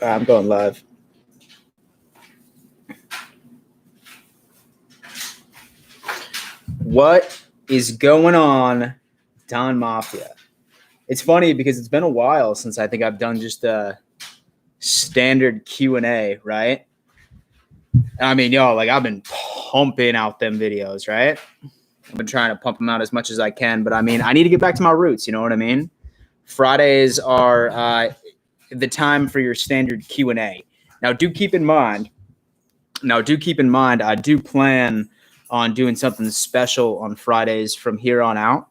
I'm going live. What is going on, Don Mafia? It's funny because it's been a while since I think I've done just a standard Q&A, right? I mean, I've been pumping out them videos, right? I've been trying to pump them out as much as I can, but I mean, I need to get back to my roots, you know what I mean? Fridays are the time for your standard Q&A. Now, do keep in mind, I do plan on doing something special on Fridays from here on out.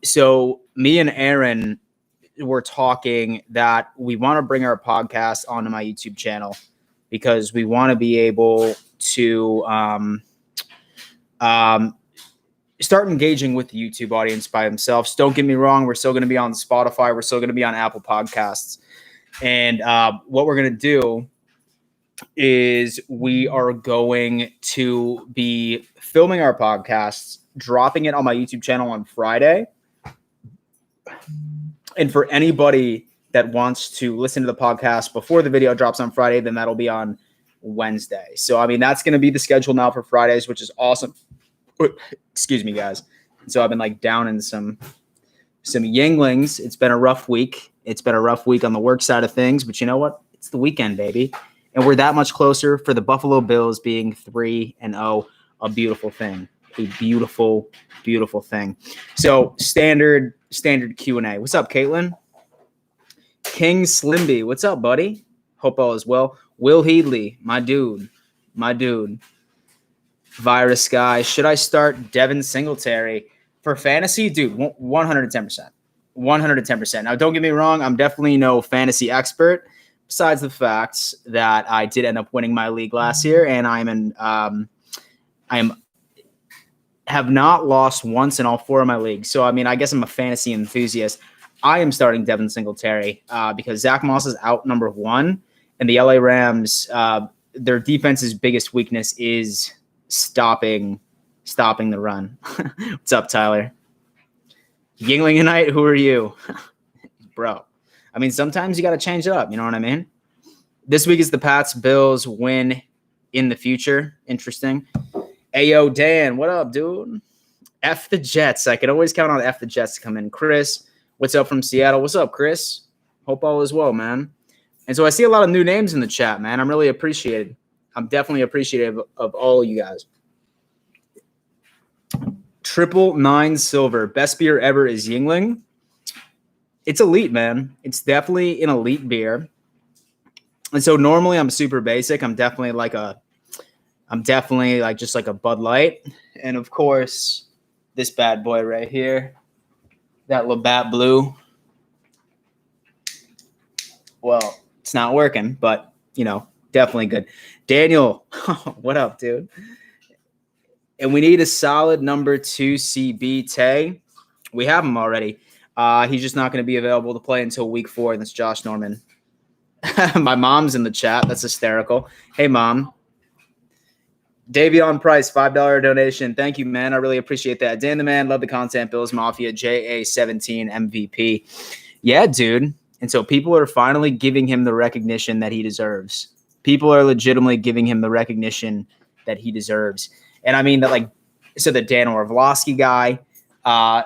So me and Aaron were talking that we want to bring our podcast onto my YouTube channel because we want to be able to start engaging with the YouTube audience by themselves. Don't get me wrong. We're still going to be on Spotify. We're still going to be on Apple Podcasts. And what we're going to do is we are going to be filming our podcasts, dropping it on my YouTube channel on Friday. And for anybody that wants to listen to the podcast before the video drops on Friday, then that'll be on Wednesday. So, I mean, that's going to be the schedule now for Fridays, which is awesome. Excuse me, guys. So I've been down in some Yinglings. It's been a rough week. It's been a rough week on the work side of things, but you know what? It's the weekend, baby. And we're that much closer for the Buffalo Bills being 3-0, a beautiful thing. A beautiful, beautiful thing. So standard Q&A. What's up, Caitlin? King Slimby, what's up, buddy? Hope all is well. Will Headley, my dude. Virus guy. Should I start Devin Singletary for fantasy? Dude, 110%. 110%. Now, don't get me wrong. I'm definitely no fantasy expert. Besides the fact that I did end up winning my league last year, and have not lost once in all 4 of my leagues. So, I mean, I guess I'm a fantasy enthusiast. I am starting Devin Singletary because Zach Moss is out number 1, and the LA Rams, their defense's biggest weakness is stopping the run. What's up, Tyler? Yinglinganite, who are you? Bro. I mean, sometimes you got to change it up. You know what I mean? This week is the Pats Bills win in the future. Interesting. Ayo, Dan, what up, dude? F the Jets. I can always count on F the Jets to come in. Chris, what's up from Seattle? What's up, Chris? Hope all is well, man. And so I see a lot of new names in the chat, man. I'm really appreciated. I'm definitely appreciative of all of you guys. 999 Silver. Best beer ever is Yingling. It's elite, man. It's definitely an elite beer. And so normally I'm super basic. I'm definitely just like a Bud Light. And of course, this bad boy right here, that Labatt Blue. Well, it's not working, but definitely good. Daniel, what up, dude? And we need a solid number 2 CB Tay. We have him already. He's just not going to be available to play until week 4, and that's Josh Norman. My mom's in the chat. That's hysterical. Hey, Mom. Davion Price, $5 donation. Thank you, man. I really appreciate that. Dan the Man, love the content. Bills Mafia, JA17 MVP. Yeah, dude. And so people are finally giving him the recognition that he deserves. People are legitimately giving him the recognition that he deserves. And I mean that, the Dan Orlovsky guy,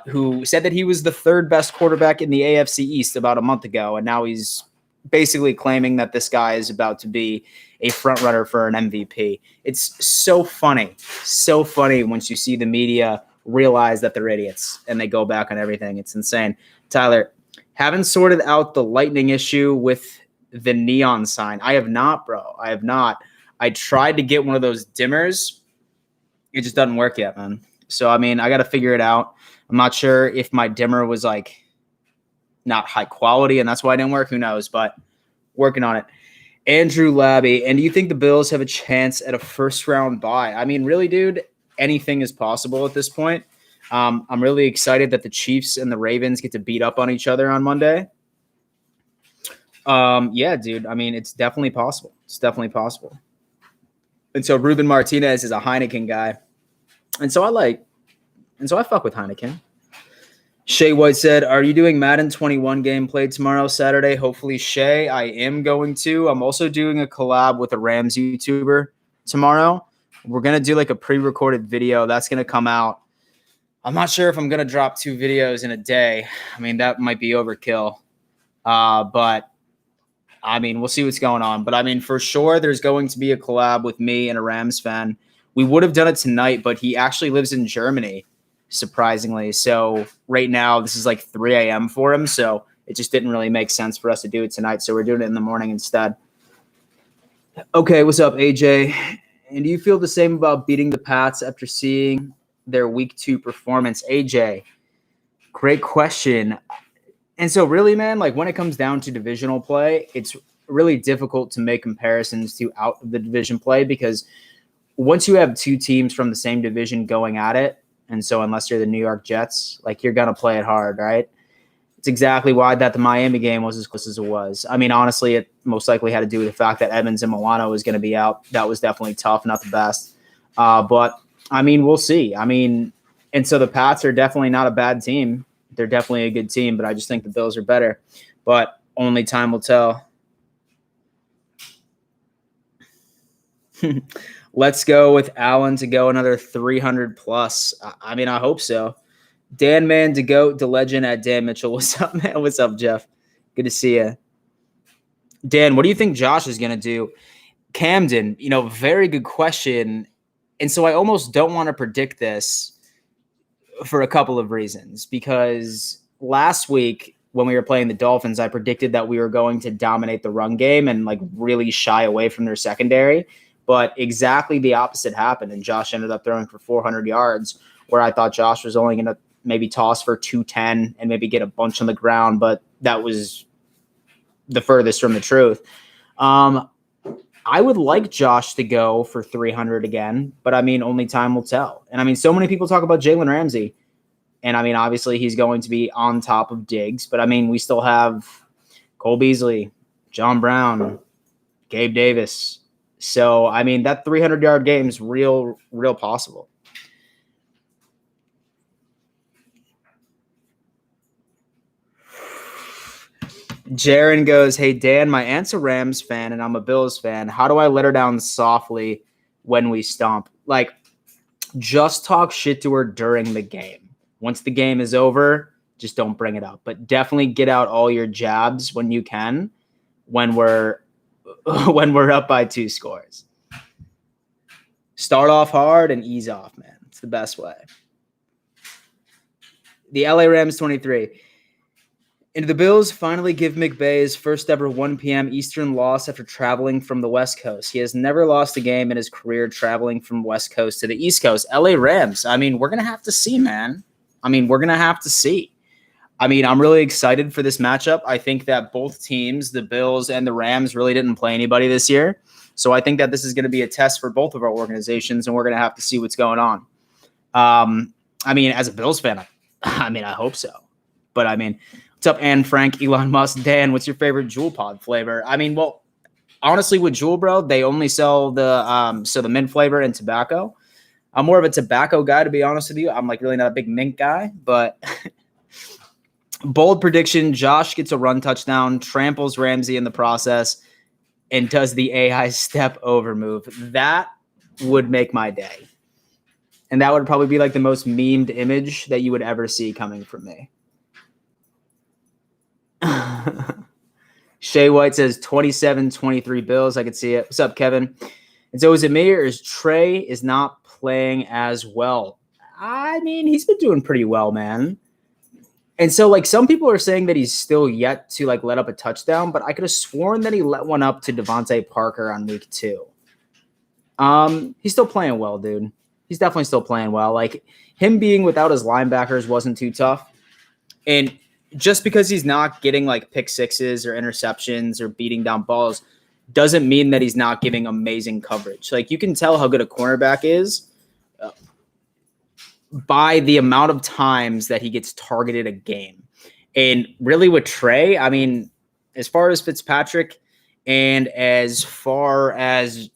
who said that he was the 3rd best quarterback in the AFC East about a month ago, and now he's basically claiming that this guy is about to be a front runner for an MVP. It's so funny once you see the media realize that they're idiots and they go back on everything. It's insane. Tyler, haven't sorted out the lightning issue with the neon sign. I have not, bro. I have not. I tried to get one of those dimmers. It just doesn't work yet, man. So, I mean, I got to figure it out. I'm not sure if my dimmer was not high quality and that's why it didn't work. Who knows? But working on it. Andrew Labby. And do you think the Bills have a chance at a first-round bye? I mean, really, dude, anything is possible at this point. I'm really excited that the Chiefs and the Ravens get to beat up on each other on Monday. Yeah, dude. I mean, it's definitely possible. And so Ruben Martinez is a Heineken guy. And so I fuck with Heineken. Shay White said, are you doing Madden 21 gameplay tomorrow, Saturday? Hopefully, Shay, I am going to. I'm also doing a collab with a Rams YouTuber tomorrow. We're going to do like a pre-recorded video. That's going to come out. I'm not sure if I'm going to drop 2 videos in a day. I mean, that might be overkill. But, I mean, we'll see what's going on. But, I mean, for sure, there's going to be a collab with me and a Rams fan. We would have done it tonight, but he actually lives in Germany, surprisingly. So right now, this is like 3 a.m. for him. So it just didn't really make sense for us to do it tonight. So we're doing it in the morning instead. Okay, what's up, AJ? And do you feel the same about beating the Pats after seeing their week 2 performance? AJ, great question. And so really, man, like when it comes down to divisional play, it's really difficult to make comparisons to out of the division play because once you have 2 teams from the same division going at it, and so unless you're the New York Jets, like you're going to play it hard, right? It's exactly why that the Miami game was as close as it was. I mean, honestly, it most likely had to do with the fact that Evans and Milano was going to be out. That was definitely tough, not the best. But, I mean, we'll see. I mean, and so the Pats are definitely not a bad team. They're definitely a good team, but I just think the Bills are better. But only time will tell. Let's go with Allen to go another 300 plus. I mean, I hope so. Dan Man to go to legend at Dan Mitchell. What's up, man? What's up, Jeff? Good to see you. Dan, what do you think Josh is going to do? Camden, very good question. And so I almost don't want to predict this for a couple of reasons because last week when we were playing the Dolphins, I predicted that we were going to dominate the run game and like really shy away from their secondary. But exactly the opposite happened, and Josh ended up throwing for 400 yards, where I thought Josh was only going to maybe toss for 210 and maybe get a bunch on the ground, but that was the furthest from the truth. I would like Josh to go for 300 again, but I mean, only time will tell. And I mean, so many people talk about Jalen Ramsey, and I mean, obviously he's going to be on top of Diggs, but I mean, we still have Cole Beasley, John Brown, Gabe Davis. So, I mean, that 300-yard game is real possible. Jaron goes, hey, Dan, my aunt's a Rams fan and I'm a Bills fan. How do I let her down softly when we stomp? Like, just talk shit to her during the game. Once the game is over, just don't bring it up. But definitely get out all your jabs when you can when we're up by 2 scores. Start off hard and ease off, man. It's the best way. The LA Rams 23. And the Bills finally give McVay his first ever 1 p.m. Eastern loss after traveling from the West Coast. He has never lost a game in his career traveling from West Coast to the East Coast. LA Rams. I mean, we're going to have to see, man. I mean, we're going to have to see. I mean, I'm really excited for this matchup. I think that both teams, the Bills and the Rams, really didn't play anybody this year. So I think that this is going to be a test for both of our organizations, and we're going to have to see what's going on. I mean, as a Bills fan, I hope so. But I mean, what's up, Anne Frank, Elon Musk, Dan? What's your favorite Jewel Pod flavor? I mean, well, honestly, with Jewel, bro, they only sell the mint flavor and tobacco. I'm more of a tobacco guy, to be honest with you. I'm like really not a big mint guy, but bold prediction: Josh gets a run touchdown, tramples Ramsey in the process, and does the AI step over move. That would make my day. And that would probably be like the most memed image that you would ever see coming from me. Shay White says 27-23 Bills. I could see it. What's up, Kevin? And so is it me or is Trey is not playing as well? I mean, he's been doing pretty well, man. And so, like, some people are saying that he's still yet to, like, let up a touchdown, but I could have sworn that he let one up to Devontae Parker on week 2. He's still playing well, dude. He's definitely still playing well. Like, him being without his linebackers wasn't too tough. And just because he's not getting, like, pick sixes or interceptions or beating down balls doesn't mean that he's not giving amazing coverage. Like, you can tell how good a cornerback is by the amount of times that he gets targeted a game. And really with Trey, I mean, as far as Fitzpatrick and as far as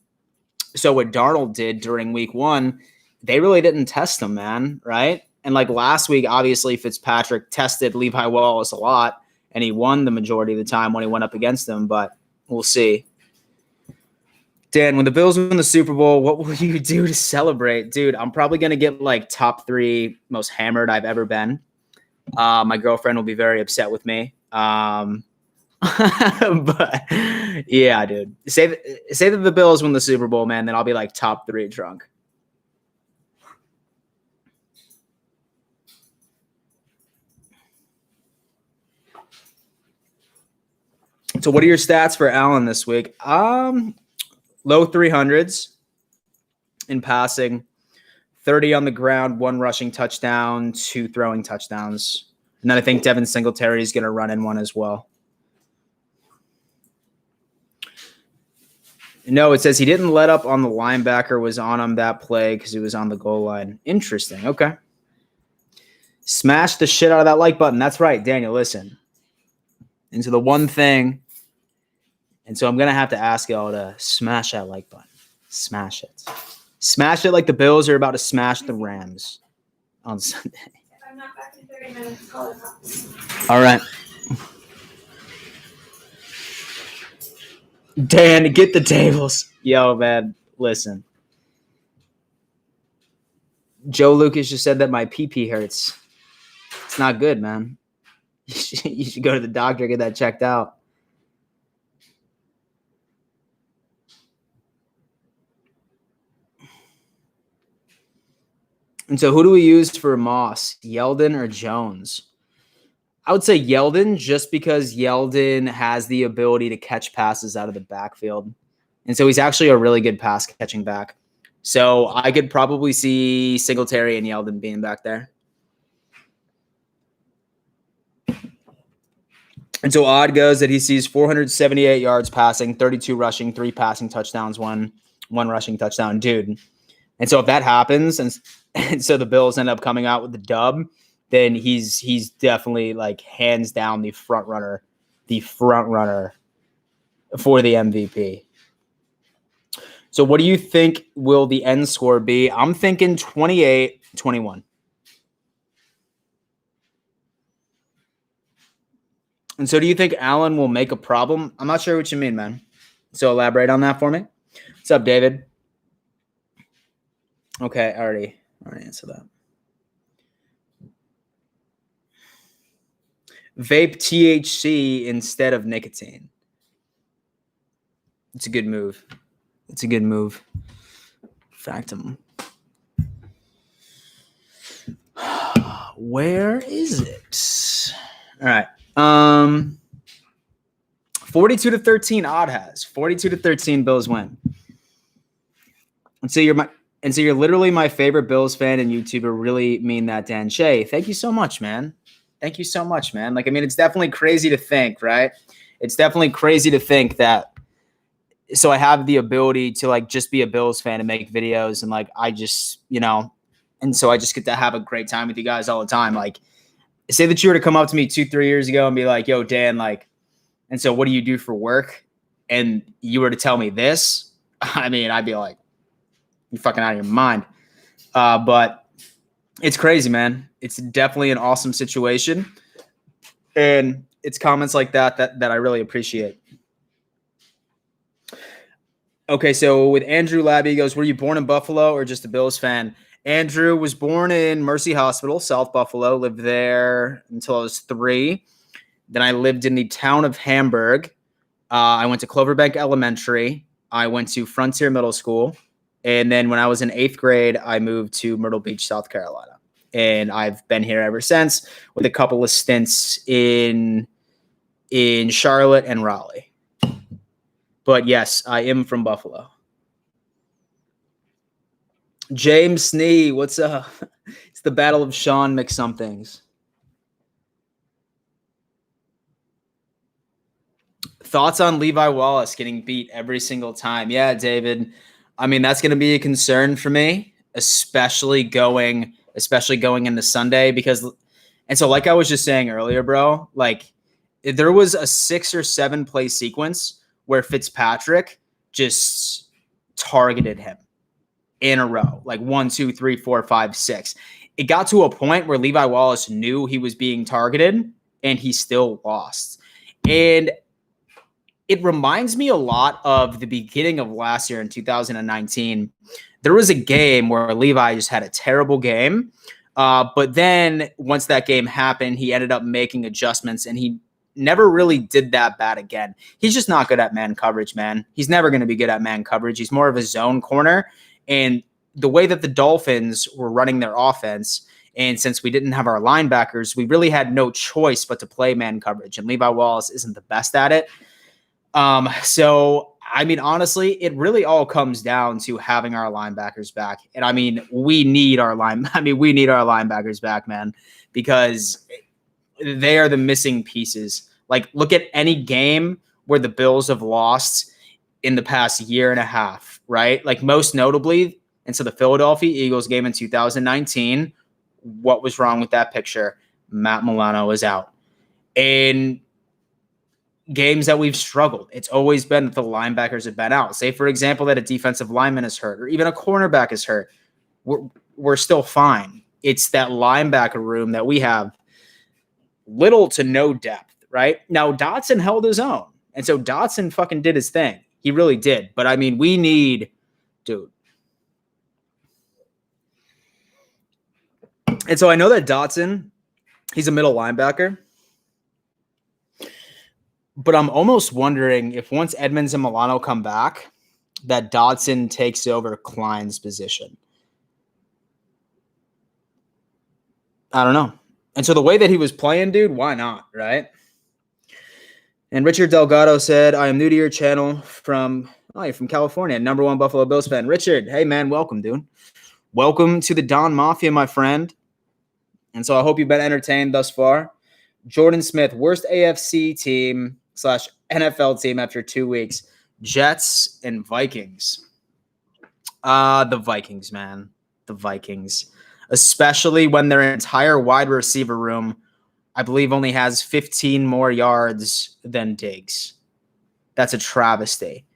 so what Darnold did during week 1, they really didn't test him, man, right? And like last week, obviously Fitzpatrick tested Levi Wallace a lot, and he won the majority of the time when he went up against him. But we'll see. Dan, when the Bills win the Super Bowl, what will you do to celebrate? Dude, I'm probably going to get like top 3 most hammered I've ever been. My girlfriend will be very upset with me. But yeah, dude, say that the Bills win the Super Bowl, man, then I'll be like top 3 drunk. So what are your stats for Allen this week? Low 300s in passing, 30 on the ground, 1 rushing touchdown, 2 throwing touchdowns. And then I think Devin Singletary is going to run in one as well. No, it says he didn't let up on the linebacker, was on him that play because he was on the goal line. Interesting. Okay. Smash the shit out of that like button. That's right, Daniel, listen. And so the one thing, and so I'm going to have to ask y'all to smash that like button. Smash it. Smash it like the Bills are about to smash the Rams on Sunday. If I'm not back in 30 minutes, call the cops. All right. Dan, get the tables. Yo, man, listen. Joe Lucas just said that my pee-pee hurts. It's not good, man. You should go to the doctor, get that checked out. And so who do we use for Moss, Yeldon or Jones? I would say Yeldon, just because Yeldon has the ability to catch passes out of the backfield. And so he's actually a really good pass catching back. So I could probably see Singletary and Yeldon being back there. And so odd goes that he sees 478 yards passing, 32 rushing, 3 passing touchdowns, one rushing touchdown. Dude. And so if that happens, and so the Bills end up coming out with the dub, then he's definitely like hands down the front runner for the MVP. So what do you think will the end score be? I'm thinking 28-21. And so do you think Allen will make a problem? I'm not sure what you mean, man. So elaborate on that for me. What's up, David? Okay, I already answered that. Vape THC instead of nicotine. It's a good move. Factum. Where is it? All right. 42-13 odd has. 42-13 Bills win. And so you're literally my favorite Bills fan and YouTuber. Really mean that, Dan Shay. Thank you so much, man. Thank you so much, man. Like, I mean, it's definitely crazy to think, right? It's definitely crazy to think that. So I have the ability to like just be a Bills fan and make videos, and like I just, and so I just get to have a great time with you guys all the time. Like, say that you were to come up to me 2-3 years ago and be like, "Yo, Dan, like, and so what do you do for work?" And you were to tell me this, I mean, I'd be like, "You're fucking out of your mind." But it's crazy, man. It's definitely an awesome situation, and it's comments like that I really appreciate. Okay, so with Andrew Labby, he goes, were you born in Buffalo or just a Bills fan? Andrew was born in Mercy Hospital, South Buffalo, lived there until I was 3. Then I lived in the town of Hamburg. I went to Cloverbank Elementary. I went to Frontier Middle School. And then when I was in 8th grade, I moved to Myrtle Beach, South Carolina. And I've been here ever since with a couple of stints in Charlotte and Raleigh. But yes, I am from Buffalo. James Snee, what's up? It's the Battle of Sean McSomethings. Thoughts on Levi Wallace getting beat every single time? Yeah, David. I mean, that's going to be a concern for me, especially going into Sunday because, and so like I was just saying earlier, bro, like there was a 6 or 7 play sequence where Fitzpatrick just targeted him in a row, like 1, 2, 3, 4, 5, 6. it got to a point where Levi Wallace knew he was being targeted and he still lost. And it reminds me a lot of the beginning of last year in 2019. There was a game where Levi just had a terrible game. But then once that game happened, he ended up making adjustments and he never really did that bad again. He's just not good at man coverage, man. He's never going to be good at man coverage. He's more of a zone corner. And the way that the Dolphins were running their offense, and since we didn't have our linebackers, we really had no choice but to play man coverage. And Levi Wallace isn't the best at it. So, I mean, honestly, it really all comes down to having our linebackers back. And I mean, we need our linebackers back, man, because they are the missing pieces. Like, look at any game where the Bills have lost in the past year and a half, right? Like, most notably, and so the Philadelphia Eagles game in 2019, what was wrong with that picture? Matt Milano was out. And games that we've struggled, it's always been that the linebackers have been out. Say, for example, that a defensive lineman is hurt or even a cornerback is hurt. We're still fine. It's that linebacker room that we have little to no depth, right? Now, Dotson held his own. And so Dotson fucking did his thing. He really did. But, I mean, we need – dude. And so I know that Dotson, he's a middle linebacker. But I'm almost wondering if once Edmonds and Milano come back, that Dotson takes over Klein's position. I don't know. And so the way that he was playing, dude, why not, right? And Richard Delgado said, I am new to your channel you're from California, #1 Buffalo Bills fan. Richard, hey, man, welcome, dude. Welcome to the Don Mafia, my friend. And so I hope you've been entertained thus far. Jordan Smith, worst AFC team / NFL team after 2 weeks. Jets and Vikings. The Vikings, man. The Vikings. Especially when their entire wide receiver room, I believe, only has 15 more yards than Diggs. That's a travesty.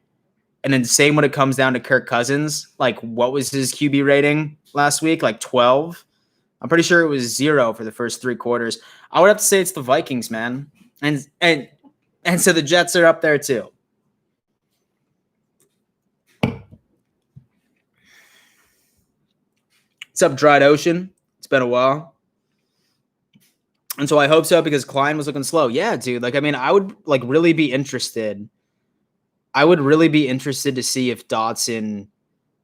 And then same when it comes down to Kirk Cousins. Like, what was his QB rating last week? Like 12? I'm pretty sure it was 0 for the first 3 quarters. I would have to say it's the Vikings, man. And so the Jets are up there too. What's up, Dried Ocean? It's been a while. And so I hope so because Klein was looking slow. Yeah, dude. Like, I mean, I would really be interested. I would really be interested to see if Dotson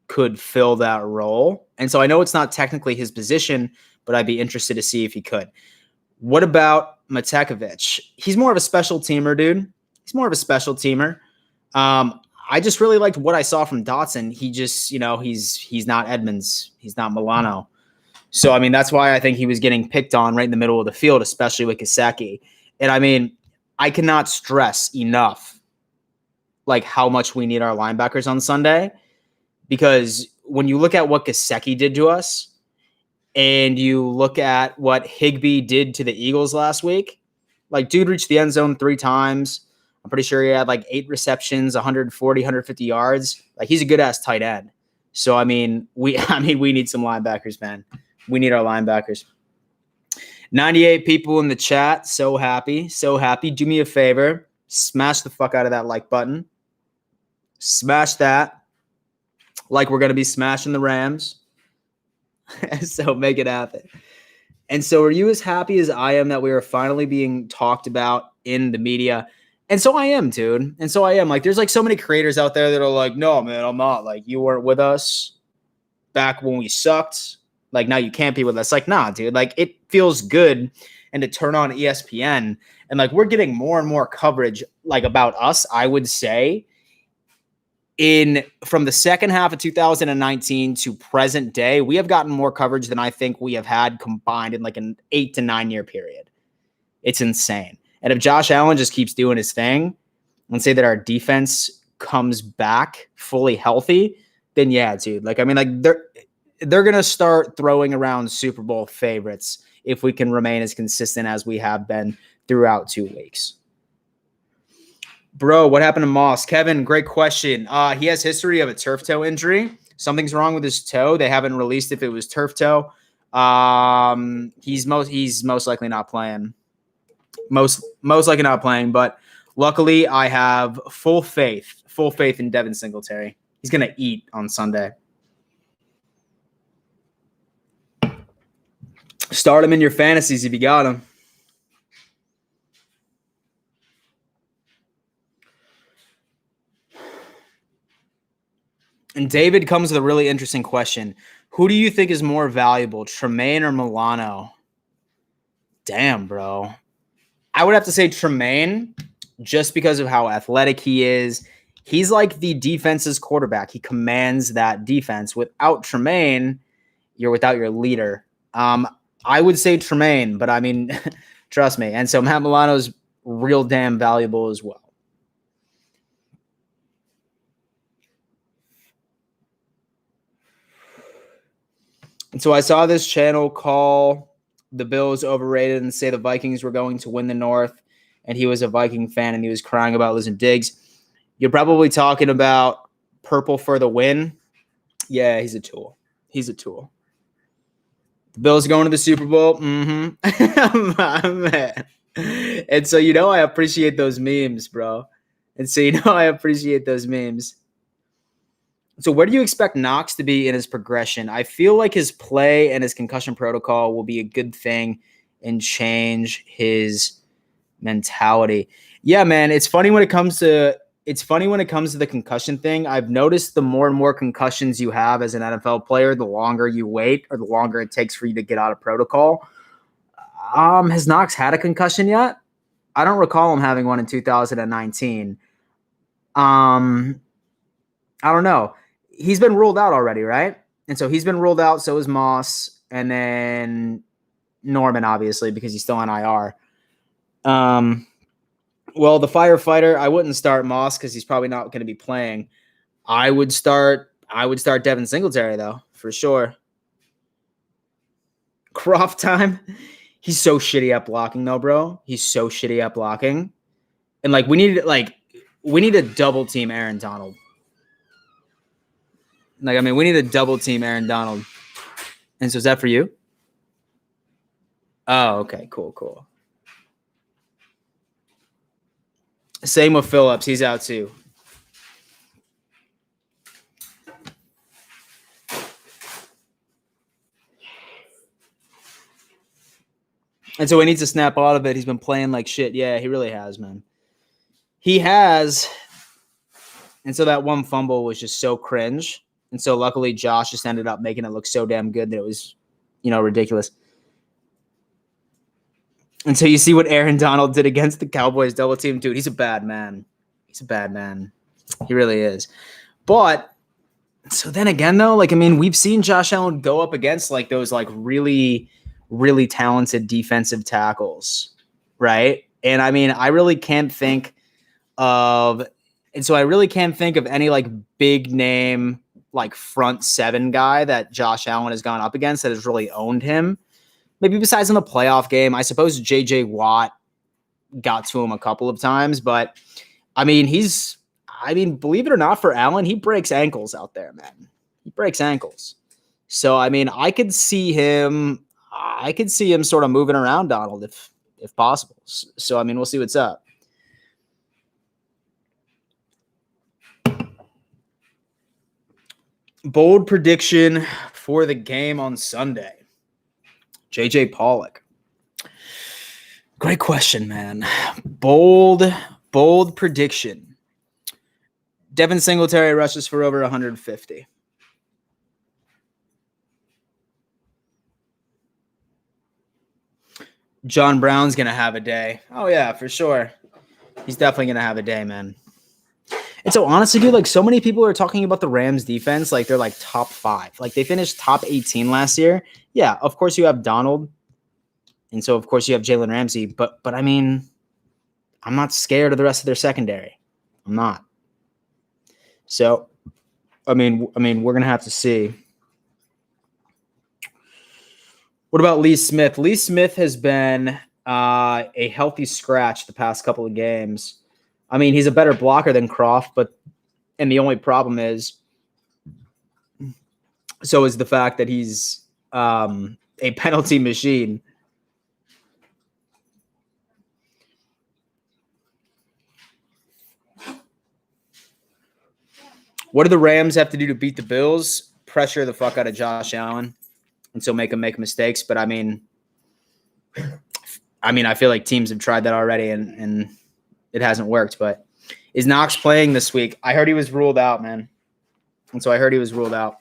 could fill that role. And so I know it's not technically his position, but I'd be interested to see if he could. What about Matekovich? He's more of a special teamer, dude. He's more of a special teamer. I just really liked what I saw from Dotson. He just, he's not Edmonds. He's not Milano. So, I mean, that's why I think he was getting picked on right in the middle of the field, especially with Gesicki. And, I mean, I cannot stress enough, like, how much we need our linebackers on Sunday. Because when you look at what Gesicki did to us and you look at what Higbee did to the Eagles last week, like, dude reached the end zone 3 times. I'm pretty sure he had like 8 receptions, 140, 150 yards. Like, he's a good-ass tight end. So, I mean, we need some linebackers, man. We need our linebackers. 98 people in the chat. So happy. So happy. Do me a favor. Smash the fuck out of that like button. Smash that. Like we're going to be smashing the Rams. So make it happen. And so are you as happy as I am that we are finally being talked about in the media? And so I am, dude. And so I am. Like, there's like so many creators out there that are like, no, man, I'm not. Like, you weren't with us back when we sucked. Like, now you can't be with us. Like, nah, dude. Like, it feels good. And to turn on ESPN and like we're getting more and more coverage like about us, I would say, from the second half of 2019 to present day, we have gotten more coverage than I think we have had combined in like an 8 to 9 year period. It's insane. And if Josh Allen just keeps doing his thing and say that our defense comes back fully healthy, then yeah, dude. Like, I mean, like they're going to start throwing around Super Bowl favorites if we can remain as consistent as we have been throughout 2 weeks. Bro, what happened to Moss? Kevin, great question. He has history of a turf toe injury. Something's wrong with his toe. They haven't released if it was turf toe. He's most likely not playing. Most likely not playing, but luckily I have full faith in Devin Singletary. He's going to eat on Sunday. Start him in your fantasies if you got him. And David comes with a really interesting question. Who do you think is more valuable, Tremaine or Milano? Damn, bro. I would have to say Tremaine just because of how athletic he is. He's like the defense's quarterback. He commands that defense. Without Tremaine, you're without your leader. I would say Tremaine, but I mean, trust me. And so Matt Milano's real damn valuable as well. And so I saw this channel call the Bills overrated and say the Vikings were going to win the North, and he was a Viking fan and he was crying about losing Diggs. You're probably talking about purple for the win. Yeah, he's a tool. He's a tool. The Bills are going to the Super Bowl. My man. And so, I appreciate those memes, bro. And so, I appreciate those memes. So where do you expect Knox to be in his progression? I feel like his play and his concussion protocol will be a good thing and change his mentality. Yeah, man, it's funny when it comes to the concussion thing. I've noticed the more and more concussions you have as an NFL player, the longer you wait or the longer it takes for you to get out of protocol. Has Knox had a concussion yet? I don't recall him having one in 2019. I don't know. He's been ruled out already, right? And so he's been ruled out. So is Moss, and then Norman, obviously, because he's still on IR. Well, the firefighter, I wouldn't start Moss because he's probably not going to be playing. I would start Devin Singletary though, for sure. Croft time. He's so shitty at blocking though, bro. He's so shitty at blocking. And we need to double team Aaron Donald. We need to double team Aaron Donald. And so is that for you? Oh, okay. Cool. Same with Phillips. He's out too. And so he needs to snap out of it. He's been playing like shit. Yeah, he really has, man. He has. And so that one fumble was just so cringe. And so luckily Josh just ended up making it look so damn good that it was, ridiculous. And so you see what Aaron Donald did against the Cowboys double team. Dude, he's a bad man. He really is. But so then again, though, we've seen Josh Allen go up against those really, really talented defensive tackles, right? And I really can't think of any big name front seven guy that Josh Allen has gone up against that has really owned him. Maybe besides in the playoff game, I suppose J.J. Watt got to him a couple of times, but believe it or not, for Allen, he breaks ankles out there, man. He breaks ankles. So I could see him sort of moving around Donald if possible. So we'll see what's up. Bold prediction for the game on Sunday. JJ Pollock. Great question, man. Bold prediction. Devin Singletary rushes for over 150. John Brown's going to have a day. Oh, yeah, for sure. He's definitely going to have a day, man. And so honestly, dude, so many people are talking about the Rams defense like they're top 5. They finished top 18 last year. Yeah, of course you have Donald. And so of course you have Jalen Ramsey, but I'm not scared of the rest of their secondary. I'm not. So we're going to have to see. What about Lee Smith? Lee Smith has been a healthy scratch the past couple of games. He's a better blocker than Croft, and the only problem is the fact that he's a a penalty machine. What do the Rams have to do to beat the Bills? Pressure the fuck out of Josh Allen, and so make him make mistakes. But I mean, I feel like teams have tried that already, and it hasn't worked. But is Knox playing this week? I heard he was ruled out, man. And so I heard he was ruled out.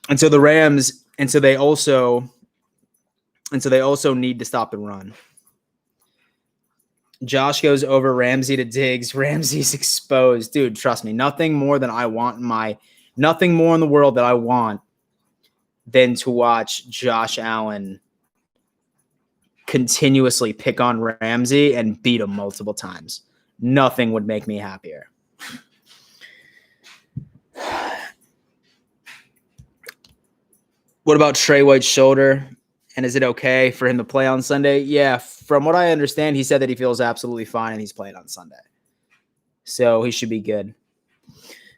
And so the Rams, and so they also need to stop the run. Josh goes over Ramsey to Diggs. Ramsey's exposed. Dude, trust me, nothing more in the world that I want than to watch Josh Allen continuously pick on Ramsey and beat him multiple times. Nothing would make me happier. What about Trey White's shoulder? And is it okay for him to play on Sunday? Yeah, from what I understand, he said that he feels absolutely fine and he's playing on Sunday. So he should be good.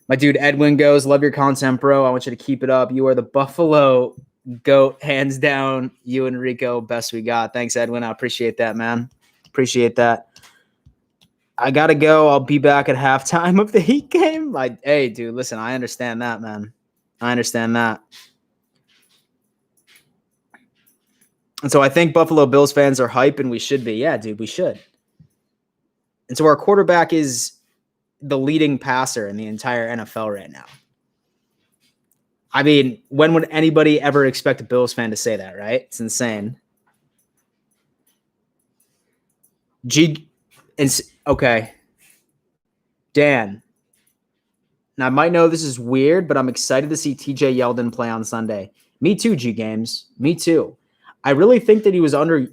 My dude Edwin goes, love your content, bro. I want you to keep it up. You are the Buffalo GOAT, hands down. You and Rico, best we got. Thanks, Edwin. I appreciate that, man. Appreciate that. I got to go. I'll be back at halftime of the Heat game. Hey, dude, listen, I understand that, man. I understand that. And so I think Buffalo Bills fans are hype, and we should be. Yeah, dude, we should. And so our quarterback is the leading passer in the entire NFL right now. I mean, when would anybody ever expect a Bills fan to say that, right? It's insane. Okay. Dan. Now, I might know this is weird, but I'm excited to see TJ Yeldon play on Sunday. Me too, G Games. Me too. I really think that he was really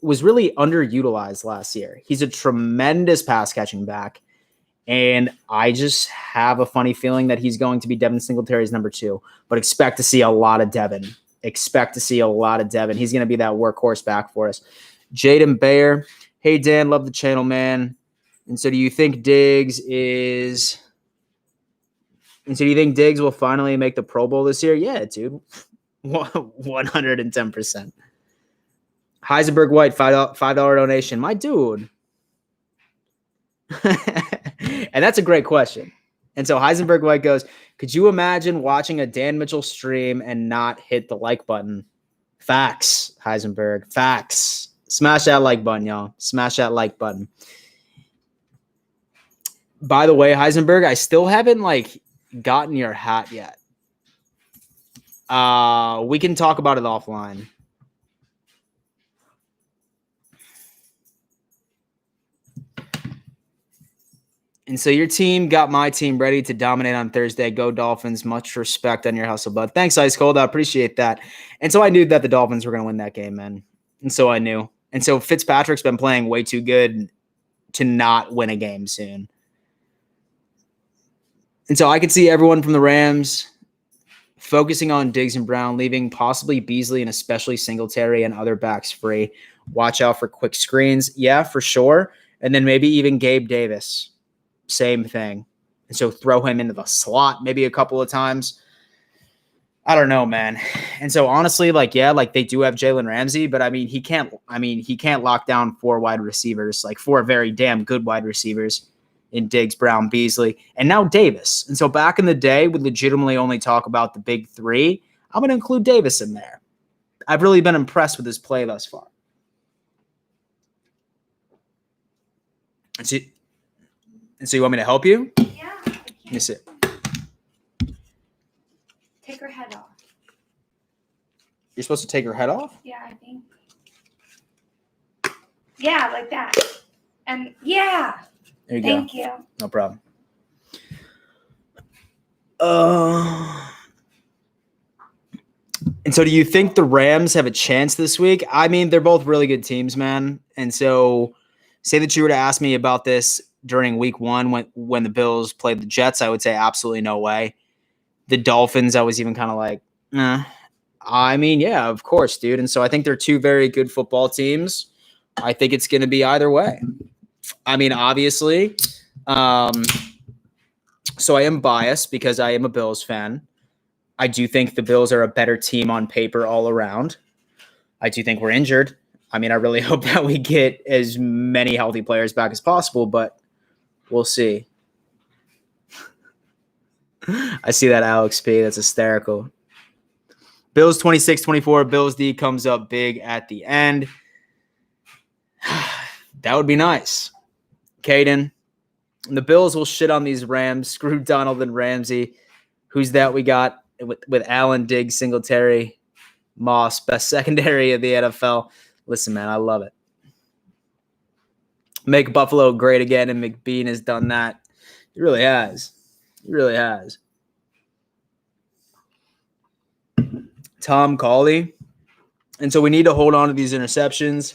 underutilized last year. He's a tremendous pass catching back. And I just have a funny feeling that he's going to be Devin Singletary's number 2. But expect to see a lot of Devin. He's going to be that workhorse back for us. Jaden Bayer. Hey, Dan, love the channel, man. And so do you think Diggs will finally make the Pro Bowl this year? Yeah, dude. 110%. Heisenberg White, $5 donation. My dude. And that's a great question. And so Heisenberg White goes, could you imagine watching a Dan Mitchell stream and not hit the like button? Facts, Heisenberg. Facts. Smash that like button, y'all. Smash that like button. By the way, Heisenberg, I still haven't gotten your hat yet. We can talk about it offline. And so your team got my team ready to dominate on Thursday. Go Dolphins. Much respect on your hustle, bud. Thanks, Ice Cold. I appreciate that. And so I knew that the Dolphins were going to win that game, man. And so I knew. And so Fitzpatrick's been playing way too good to not win a game soon. And so I could see everyone from the Rams focusing on Diggs and Brown, leaving possibly Beasley and especially Singletary and other backs free. Watch out for quick screens. Yeah, for sure. And then maybe even Gabe Davis. Same thing. And so throw him into the slot maybe a couple of times. I don't know, man. And so honestly, they do have Jalen Ramsey, but he can't lock down 4 wide receivers, 4 very damn good wide receivers in Diggs, Brown, Beasley, and now Davis. And so back in the day, we'd legitimately only talk about the big 3. I'm going to include Davis in there. I've really been impressed with his play thus far. And so you want me to help you? Yeah. Let me see. Take her head off. You're supposed to take her head off? Yeah, I think. Yeah, like that. And yeah. There you Thank go. you. No problem. And so do you think the Rams have a chance this week? I mean, they're both really good teams, man. And so say that you were to ask me about this during week 1 when the Bills played the Jets, I would say absolutely no way. The Dolphins, I was even kind of like, nah. I mean, yeah, of course, dude. And so I think they're 2 very good football teams. I think it's going to be either way. I mean, obviously. So I am biased because I am a Bills fan. I do think the Bills are a better team on paper all around. I do think we're injured. I mean, I really hope that we get as many healthy players back as possible, but we'll see. I see that, Alex P. That's hysterical. Bills 26-24. Bills D comes up big at the end. That would be nice. Caden. The Bills will shit on these Rams. Screw Donald and Ramsey. Who's that we got with Allen, Diggs, Singletary, Moss, best secondary of the NFL. Listen, man, I love it. Make Buffalo great again, and McBean has done that. He really has. He really has. Tom Cawley. And so we need to hold on to these interceptions.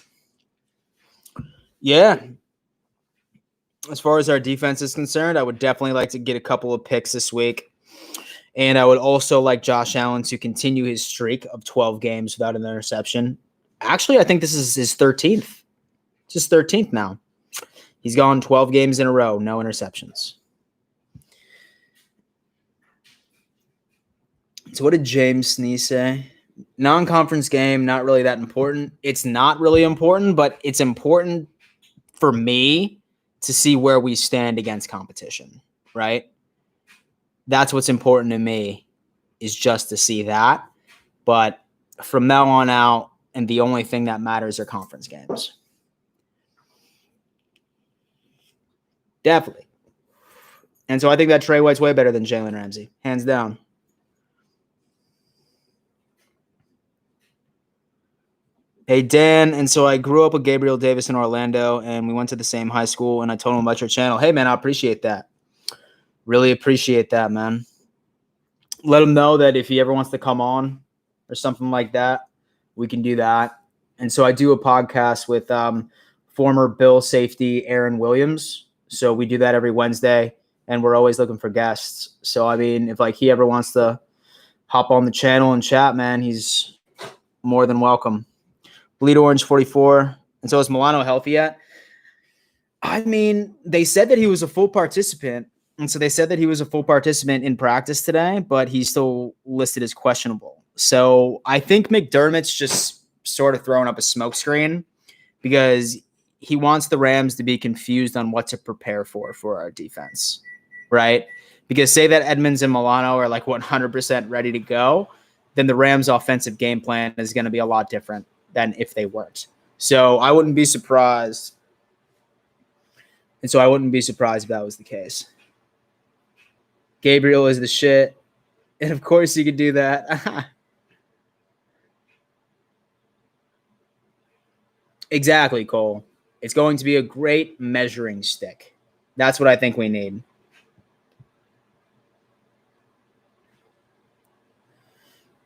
Yeah. As far as our defense is concerned, I would definitely like to get a couple of picks this week. And I would also like Josh Allen to continue his streak of 12 games without an interception. Actually, I think this is his 13th. It's his 13th now. He's gone 12 games in a row, no interceptions. So what did James Snee say? Non-conference game, not really that important. It's not really important, but it's important for me to see where we stand against competition, right? That's what's important to me, is just to see that. But from now on out, and the only thing that matters are conference games. Definitely. And so I think that Trey White's way better than Jalen Ramsey, hands down. Hey, Dan, and so I grew up with Gabriel Davis in Orlando, and we went to the same high school, and I told him about your channel. Hey, man, I appreciate that. Really appreciate that, man. Let him know that if he ever wants to come on or something like that, we can do that. And so I do a podcast with former Bill safety Aaron Williams. So we do that every Wednesday, and we're always looking for guests. So, I mean, if like he ever wants to hop on the channel and chat, man, he's more than welcome. Bleed Orange 44. And so is Milano healthy yet? I mean, they said that he was a full participant. And so they said that he was a full participant in practice today, but he's still listed as questionable. So I think McDermott's just sort of throwing up a smokescreen because he wants the Rams to be confused on what to prepare for our defense, right? Because say that Edmonds and Milano are like 100% ready to go, then the Rams' offensive game plan is going to be a lot different than if they weren't. So I wouldn't be surprised. And so I wouldn't be surprised if that was the case. Gabriel is the shit. And of course you could do that. Exactly, Cole. It's going to be a great measuring stick. That's what I think we need.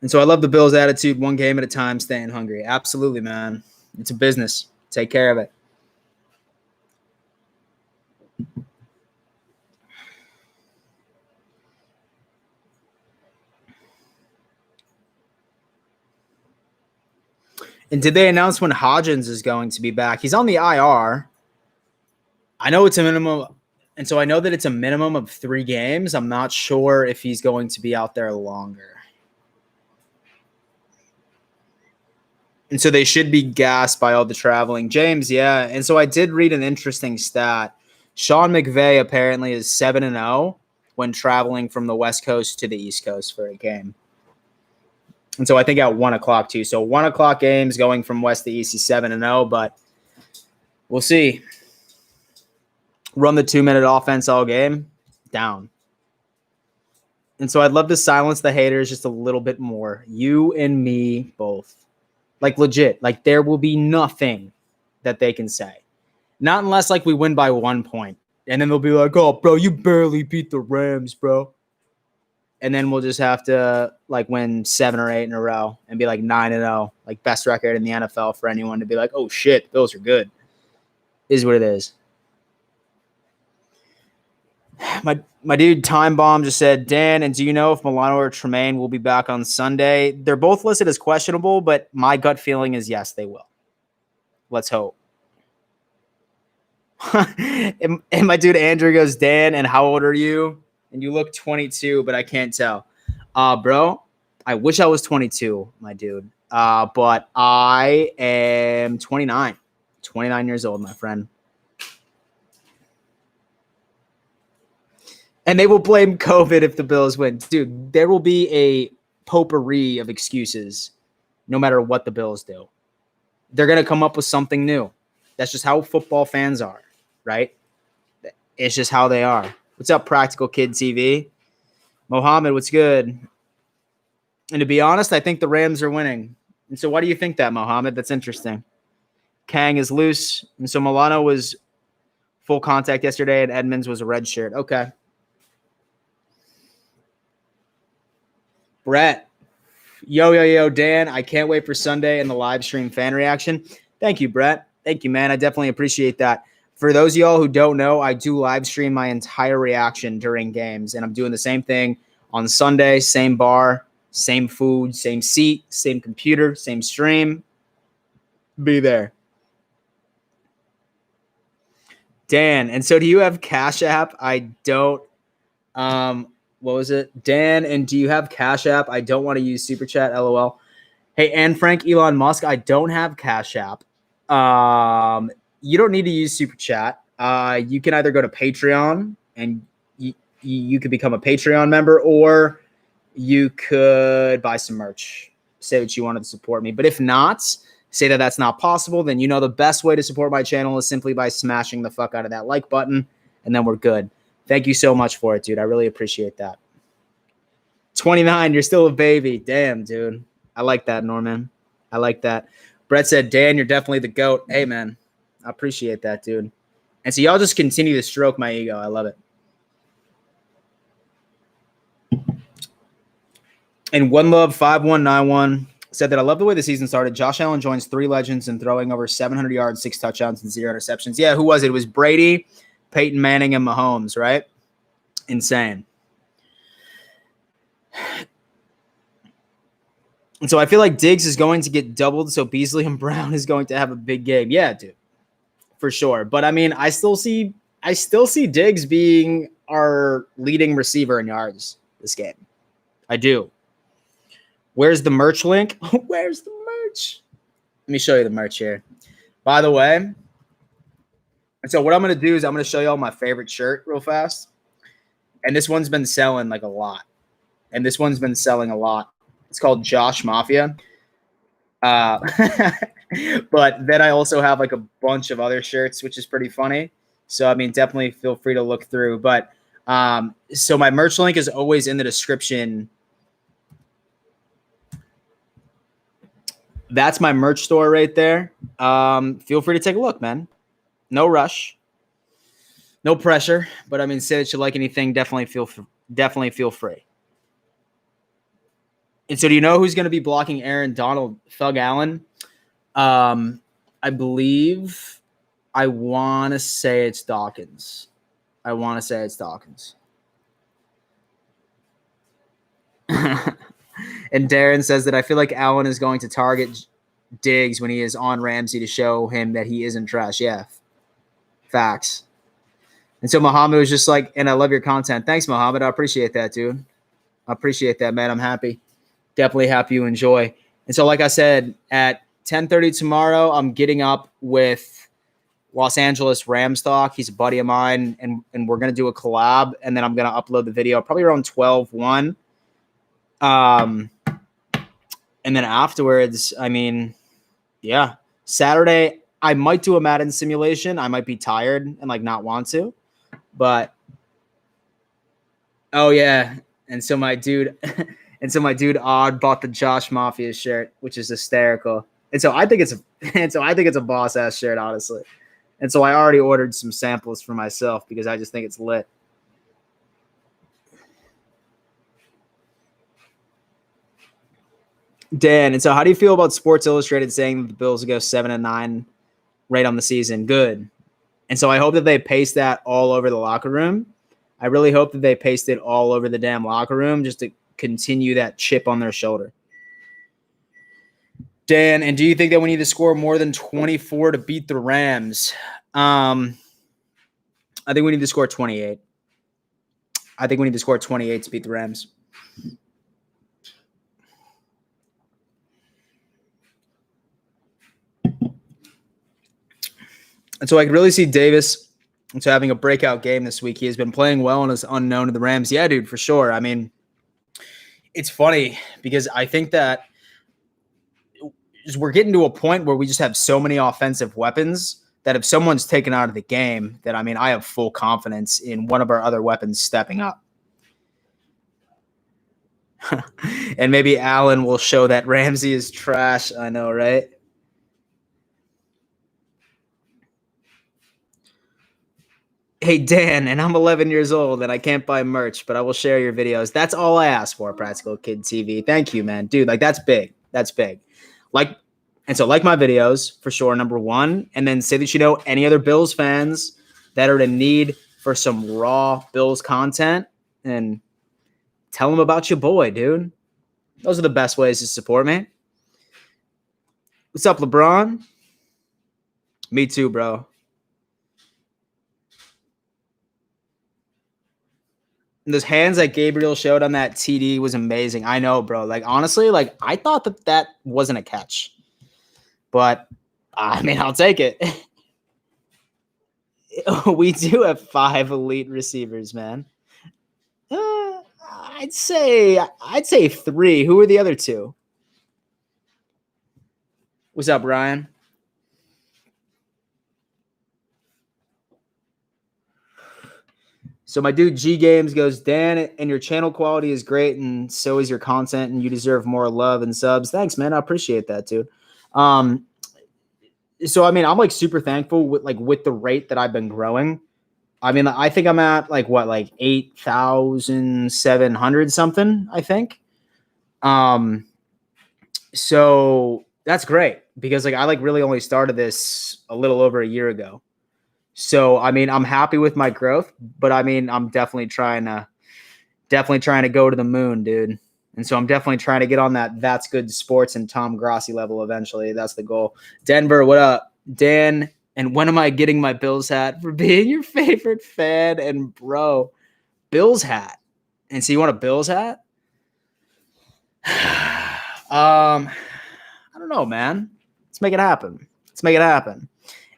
And so I love the Bills' attitude, one game at a time, staying hungry. Absolutely, man. It's a business. Take care of it. And did they announce when Hodgins is going to be back? He's on the IR. I know it's a minimum. And so I know that it's a minimum of 3 games. I'm not sure if he's going to be out there longer. And so they should be gassed by all the traveling. James, yeah. And so I did read an interesting stat. Sean McVay apparently is 7-0 when traveling from the West Coast to the East Coast for a game. And so I think at 1 o'clock too. So 1 o'clock games going from West to East is 7-0, but we'll see. Run the 2-minute offense all game, down. And so I'd love to silence the haters just a little bit more. You and me both. Like legit, like there will be nothing that they can say. Not unless like we win by 1 point. And then they'll be like, oh, bro, you barely beat the Rams, bro. And then we'll just have to like win 7 or 8 in a row and be like 9-0, like best record in the NFL for anyone to be like, oh shit, those are good. Is what it is. My dude Time Bomb just said, Dan, and do you know if Milano or Tremaine will be back on Sunday? They're both listed as questionable, but my gut feeling is yes, they will. Let's hope. and my dude Andrew goes, Dan, and how old are you? And you look 22, but I can't tell. Bro, I wish I was 22, my dude. But I am 29. 29 years old, my friend. And they will blame COVID if the Bills win. Dude, there will be a potpourri of excuses no matter what the Bills do. They're going to come up with something new. That's just how football fans are, right? It's just how they are. What's up, Practical Kid TV? Mohammed, what's good? And to be honest, I think the Rams are winning. And so why do you think that, Mohammed? That's interesting. Kang is loose. And so Milano was full contact yesterday and Edmonds was a red shirt. Okay. Brett. Yo, Dan. I can't wait for Sunday and the live stream fan reaction. Thank you, Brett. Thank you, man. I definitely appreciate that. For those of y'all who don't know, I do live stream my entire reaction during games, and I'm doing the same thing on Sunday, same bar, same food, same seat, same computer, same stream. Be there. Dan, and so do you have Cash App? I don't. What was it? Dan, and do you have Cash App? I don't want to use Super Chat, LOL. Hey, Anne Frank, Elon Musk, I don't have Cash App. You don't need to use Super Chat. You can either go to Patreon and you could become a Patreon member, or you could buy some merch. Say that you wanted to support me. But if not, say that that's not possible, then you know the best way to support my channel is simply by smashing the fuck out of that like button, and then we're good. Thank you so much for it, dude. I really appreciate that. 29, you're still a baby. Damn, dude. I like that, Norman. I like that. Brett said, Dan, you're definitely the GOAT. Hey, man. I appreciate that, dude. And so y'all just continue to stroke my ego. I love it. And One Love 5191 said that I love the way the season started. Josh Allen joins 3 legends and throwing over 700 yards, 6 touchdowns, and 0 interceptions. Yeah, who was it? It was Brady, Peyton Manning, and Mahomes, right? Insane. And so I feel like Diggs is going to get doubled, so Beasley and Brown is going to have a big game. Yeah, dude, for sure. But I mean, I still see Diggs being our leading receiver in yards this game. I do. Where's the merch link? Where's the merch? Let me show you the merch here. By the way, and so what I'm going to do is I'm going to show you all my favorite shirt real fast. And this one's been selling like a lot. It's called Josh Mafia. But then I also have like a bunch of other shirts, which is pretty funny. So, I mean, definitely feel free to look through. But so my merch link is always in the description. That's my merch store right there. Feel free to take a look, man. No rush. No pressure. But I mean, say that you like anything, definitely feel free. And so do you know who's going to be blocking Aaron Donald? Thug Allen? I believe I want to say it's Dawkins. And Darren says that I feel like Allen is going to target Diggs when he is on Ramsey to show him that he isn't trash. Yeah. Facts. And so Muhammad was just like, and I love your content. Thanks, Muhammad. I appreciate that, dude. I appreciate that, man. I'm happy. Definitely happy you enjoy. And so, like I said, at 10:30 tomorrow, I'm getting up with Los Angeles Rams talk. He's a buddy of mine, and we're going to do a collab, and then I'm going to upload the video probably around 12:01. And then afterwards, I mean, yeah, Saturday, I might do a Madden simulation. I might be tired and like not want to, but oh yeah. And so my dude Odd bought the Josh Mafia shirt, which is hysterical. And so I think it's a boss ass shirt, honestly. And so I already ordered some samples for myself because I just think it's lit. Dan, and so how do you feel about Sports Illustrated saying that the Bills will go 7-9 right on the season? Good. And so I hope that they paste that all over the locker room. I really hope that they paste it all over the damn locker room just to continue that chip on their shoulder. Dan, and do you think that we need to score more than 24 to beat the Rams? I think we need to score 28. I think we need to score 28 to beat the Rams. And so I could really see Davis into having a breakout game this week. He has been playing well and is unknown to the Rams. Yeah, dude, for sure. I mean, it's funny because I think that we're getting to a point where we just have so many offensive weapons that if someone's taken out of the game, that I mean, I have full confidence in one of our other weapons stepping up. And maybe Allen will show that Ramsey is trash. I know, right? Hey, Dan, and I'm 11 years old and I can't buy merch, but I will share your videos. That's all I ask for, Practical Kid TV. Thank you, man. Dude, like that's big. That's big. Like my videos for sure, number one. And then say that you know any other Bills fans that are in need for some raw Bills content and tell them about your boy, dude. Those are the best ways to support me. What's up, LeBron? Me too, bro. And those hands that Gabriel showed on that TD was amazing. I know, bro. Like, honestly, like, I thought that wasn't a catch. But, I mean, I'll take it. We do have 5 elite receivers, man. I'd say 3. Who are the other 2? What's up, Ryan? So my dude G Games goes, Dan, and your channel quality is great, and so is your content, and you deserve more love and subs. Thanks, man. I appreciate that, dude. So I mean, I'm like super thankful with the rate that I've been growing. I mean, I think I'm at like 8,700 something, I think. So that's great because like I like really only started this a little over a year ago. So I mean, I'm happy with my growth, but I mean, I'm definitely trying to go to the moon, dude. And so I'm definitely trying to get on That's Good Sports and Tom Grossi level eventually. That's the goal. Denver, what up? Dan, and when am I getting my Bills hat for being your favorite fan? And bro, Bills hat. And so you want a Bills hat? I don't know, man. Let's make it happen.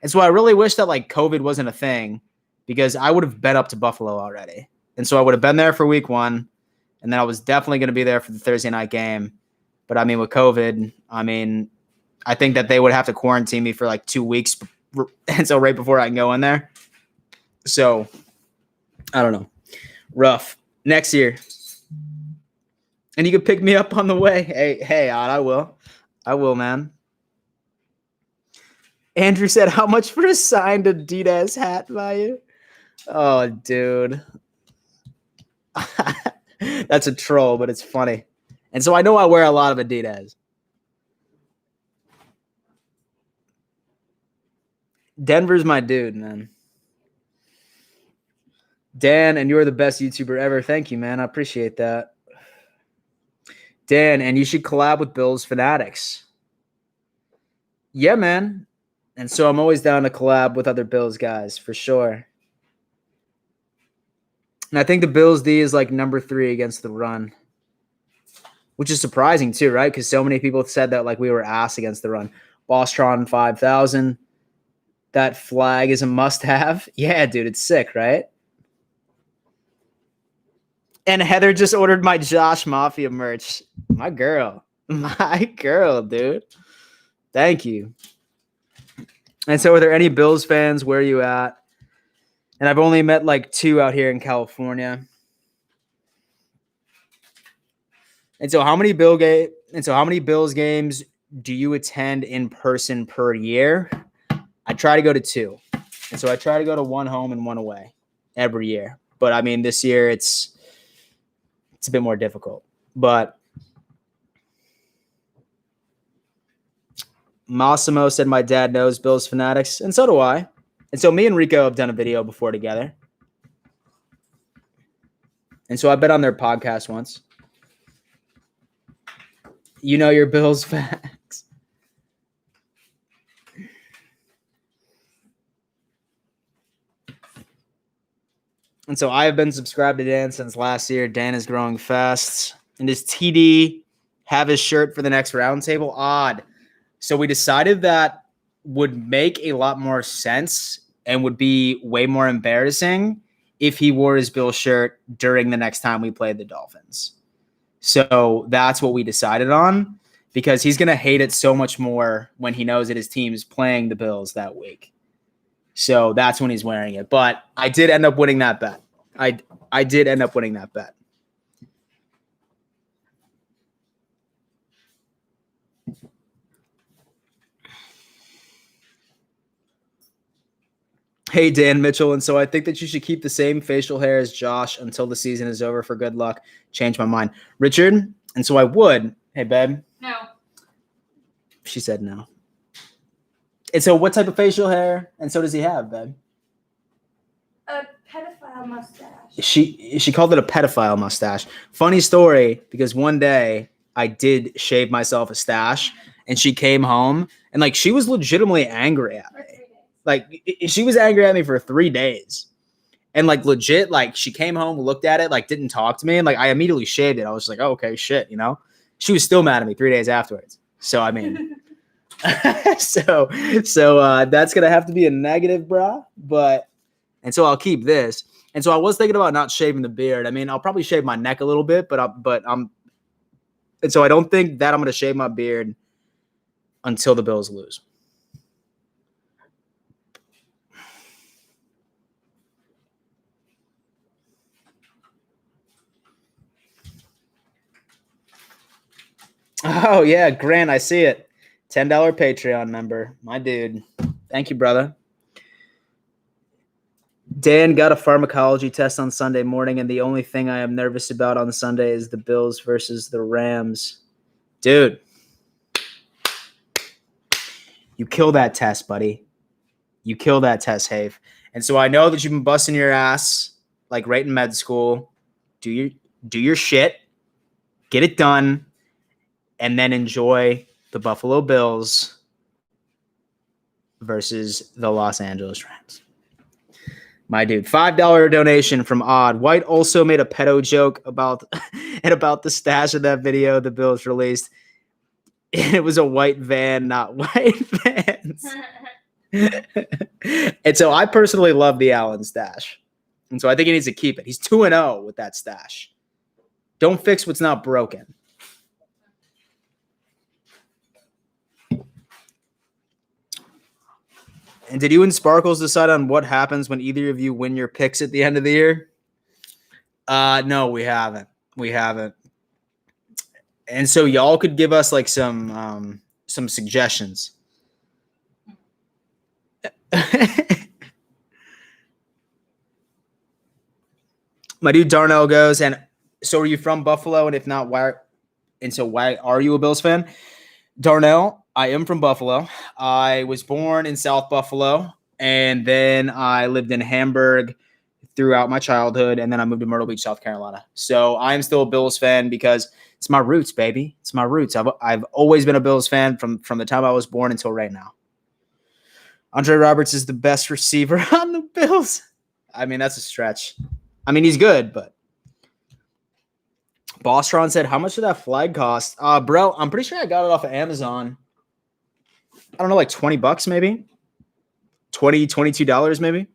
And so I really wish that like COVID wasn't a thing because I would have been up to Buffalo already. And so I would have been there for week 1. And then I was definitely going to be there for the Thursday night game. But I mean, with COVID, I mean, I think that they would have to quarantine me for like 2 weeks. And so right before I can go in there. So I don't know. Rough. Next year. And you can pick me up on the way. Hey, I will. I will, man. Andrew said, how much for a signed Adidas hat value? Oh, dude. That's a troll, but it's funny. And so I know I wear a lot of Adidas. Denver's my dude, man. Dan, and you're the best YouTuber ever. Thank you, man. I appreciate that. Dan, and you should collab with Bills Fanatics. Yeah, man. And so I'm always down to collab with other Bills guys, for sure. And I think the Bills D is like number 3 against the run, which is surprising too, right? Because so many people said that like we were ass against the run. Bostron 5,000. That flag is a must-have. Yeah, dude, it's sick, right? And Heather just ordered my Josh Mafia merch. My girl, dude. Thank you. And so are there any Bills fans? Where are you at? And I've only met like 2 out here in California. And so how many Bills games do you attend in person per year? I try to go to 2. And so I try to go to 1 home and 1 away every year. But I mean, this year it's a bit more difficult. But Massimo said my dad knows Bills Fanatics, and so do I. And so me and Rico have done a video before together. And so I've been on their podcast once. You know your Bills facts. And so I have been subscribed to Dan since last year. Dan is growing fast. And does TD have his shirt for the next roundtable? Odd. So we decided that would make a lot more sense and would be way more embarrassing if he wore his Bill shirt during the next time we played the Dolphins. So that's what we decided on, because he's going to hate it so much more when he knows that his team's playing the Bills that week. So that's when he's wearing it. But I did end up winning that bet. I did end up winning that bet. Hey, Dan Mitchell. And so I think that you should keep the same facial hair as Josh until the season is over for good luck. Change my mind. Richard. And so I would. Hey, babe. No. She said no. And so what type of facial hair? And so does he have, babe? A pedophile mustache. She called it a pedophile mustache. Funny story, because one day I did shave myself a stash, and she came home, and like she was legitimately angry at me. Like she was angry at me for 3 days. And like legit, like she came home, looked at it, like didn't talk to me. And like I immediately shaved it. I was like, oh, okay, shit, you know? She was still mad at me 3 days afterwards. So I mean, so that's gonna have to be a negative, brah. And so I'll keep this. And so I was thinking about not shaving the beard. I mean, I'll probably shave my neck a little bit, and so I don't think that I'm gonna shave my beard until the Bills lose. Oh, yeah, Grant, I see it. $10 Patreon member. My dude. Thank you, brother. Dan got a pharmacology test on Sunday morning, and the only thing I am nervous about on Sunday is the Bills versus the Rams. Dude. You kill that test, buddy. You kill that test, Have. And so I know that you've been busting your ass, like right in med school. Do your shit. Get it done. And then enjoy the Buffalo Bills versus the Los Angeles Rams. My dude, $5 donation from Odd. White also made a pedo joke about the stash of that video the Bills released. And it was a white van, not white vans. And so I personally love the Allen stash. And so I think he needs to keep it. He's 2-0 with that stash. Don't fix what's not broken. And did you and Sparkles decide on what happens when either of you win your picks at the end of the year? No, we haven't. We haven't. And so y'all could give us like some suggestions. My dude Darnell goes, and so are you from Buffalo? And if not, why are you a Bills fan? Darnell, I am from Buffalo. I was born in South Buffalo, and then I lived in Hamburg throughout my childhood, and then I moved to Myrtle Beach, South Carolina. So I am still a Bills fan because it's my roots, baby. It's my roots. I've always been a Bills fan from the time I was born until right now. Andre Roberts is the best receiver on the Bills. I mean, that's a stretch. I mean, he's good, but Bostron said, how much did that flag cost? Bro, I'm pretty sure I got it off of Amazon. I don't know, like $20 maybe? $22 maybe?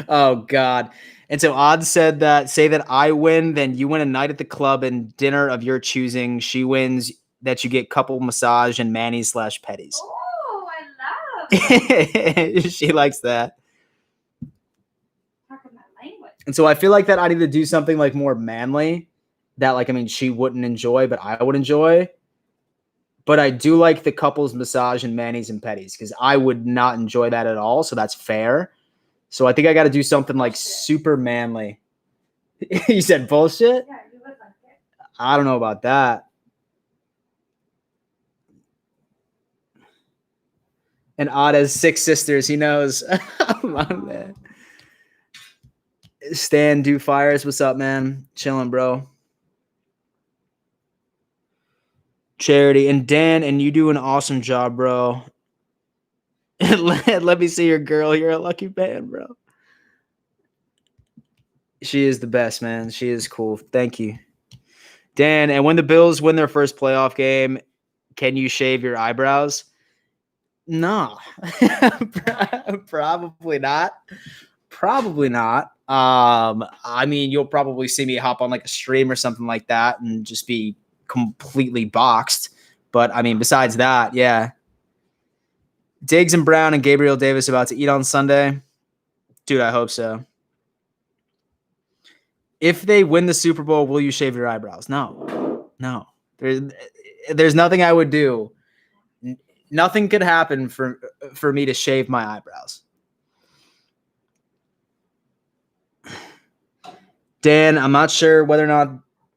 Oh, God. And so Odd said that, say that I win, then you win a night at the club and dinner of your choosing. She wins that you get couple massage and manis/petties. Oh, I love. She likes that. Talking my language. And so I feel like that I need to do something like more manly that, like, I mean, she wouldn't enjoy, but I would enjoy. But I do like the couples massage and manis and petties because I would not enjoy that at all. So that's fair. So I think I got to do something like super manly. You said bullshit? Yeah, you look like it. I don't know about that. And Odd has 6 sisters. He knows. Come on, man. Stan Do Fires. What's up, man? Chilling, bro. Charity and Dan, and you do an awesome job, bro. Let me see your girl. You're a lucky man, bro. She is the best, man. She is cool. Thank you, Dan. And when the Bills win their first playoff game, can you shave your eyebrows? No, probably not. Probably not. I mean, you'll probably see me hop on like a stream or something like that and just be completely boxed. But I mean, besides that, yeah. Diggs and Brown and Gabriel Davis about to eat on Sunday. Dude, I hope so. If they win the Super Bowl, will you shave your eyebrows? No. There's nothing I would do. Nothing could happen for me to shave my eyebrows. Dan, I'm not sure whether or not,